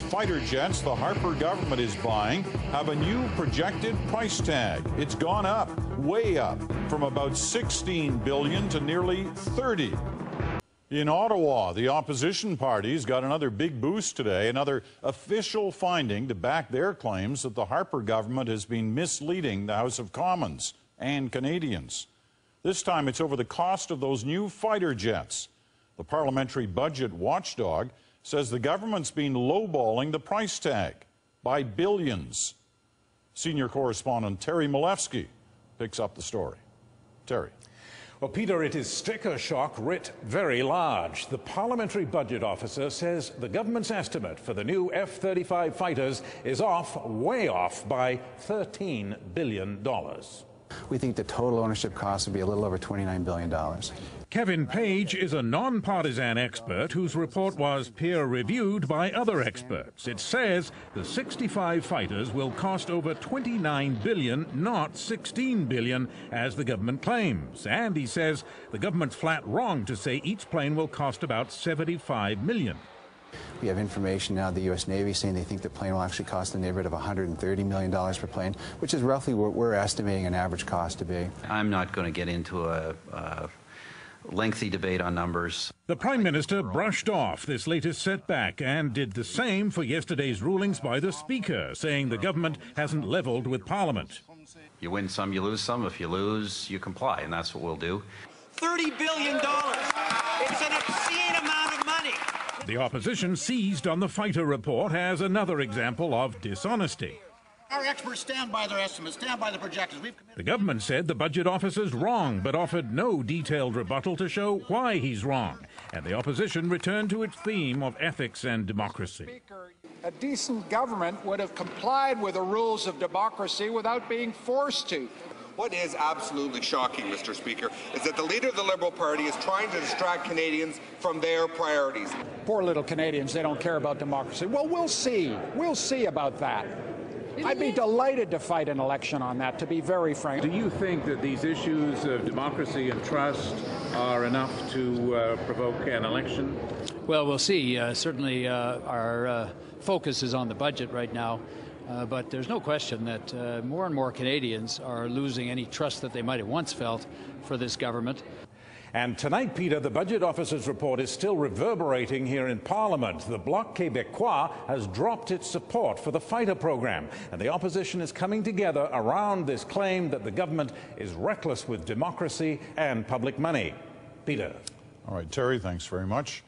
Fighter jets the Harper government is buying have a new projected price tag. It's gone up, way up, from about $16 billion to nearly $30 billion. In Ottawa, the opposition parties got another big boost today, another official finding to back their claims that the Harper government has been misleading the House of Commons and Canadians. This time it's over the cost of those new fighter jets. The Parliamentary budget watchdog says the government's been lowballing the price tag by billions. Senior correspondent Terry Milewski picks up the story. Terry. Well, Peter, it is sticker shock writ very large. The Parliamentary budget officer says the government's estimate for the new F-35 fighters is off, way off, by $13 billion. We think the total ownership cost would be a little over $29 billion. Kevin Page is a non-partisan expert whose report was peer-reviewed by other experts. It says the 65 fighters will cost over $29 billion, not $16 billion, as the government claims. And he says the government's flat wrong to say each plane will cost about $75 million. We have information now, the U.S. Navy saying they think the plane will actually cost in the neighborhood of $130 million per plane, which is roughly what we're estimating an average cost to be. I'm not going to get into a lengthy debate on numbers. The Prime Minister brushed off this latest setback and did the same for yesterday's rulings by the Speaker, saying the government hasn't levelled with Parliament. You win some, you lose some. If you lose, you comply, and that's what we'll do. $30 billion. It's an obscene amount of money. The opposition seized on the fighter report as another example of dishonesty. Our experts stand by their estimates, stand by the projections. The government said the budget officer's wrong, but offered no detailed rebuttal to show why he's wrong. And the opposition returned to its theme of ethics and democracy. A decent government would have complied with the rules of democracy without being forced to. What is absolutely shocking, Mr. Speaker, is that the leader of the Liberal Party is trying to distract Canadians from their priorities. Poor little Canadians, they don't care about democracy. Well, we'll see. We'll see about that. I'd be delighted to fight an election on that, to be very frank. Do you think that these issues of democracy and trust are enough to provoke an election? Well, we'll see. Certainly our focus is on the budget right now. But there's no question that more and more Canadians are losing any trust that they might have once felt for this government. And tonight, Peter, the budget officer's report is still reverberating here in Parliament. The Bloc Québécois has dropped its support for the fighter program, and the opposition is coming together around this claim that the government is reckless with democracy and public money. Peter. All right, Terry, thanks very much.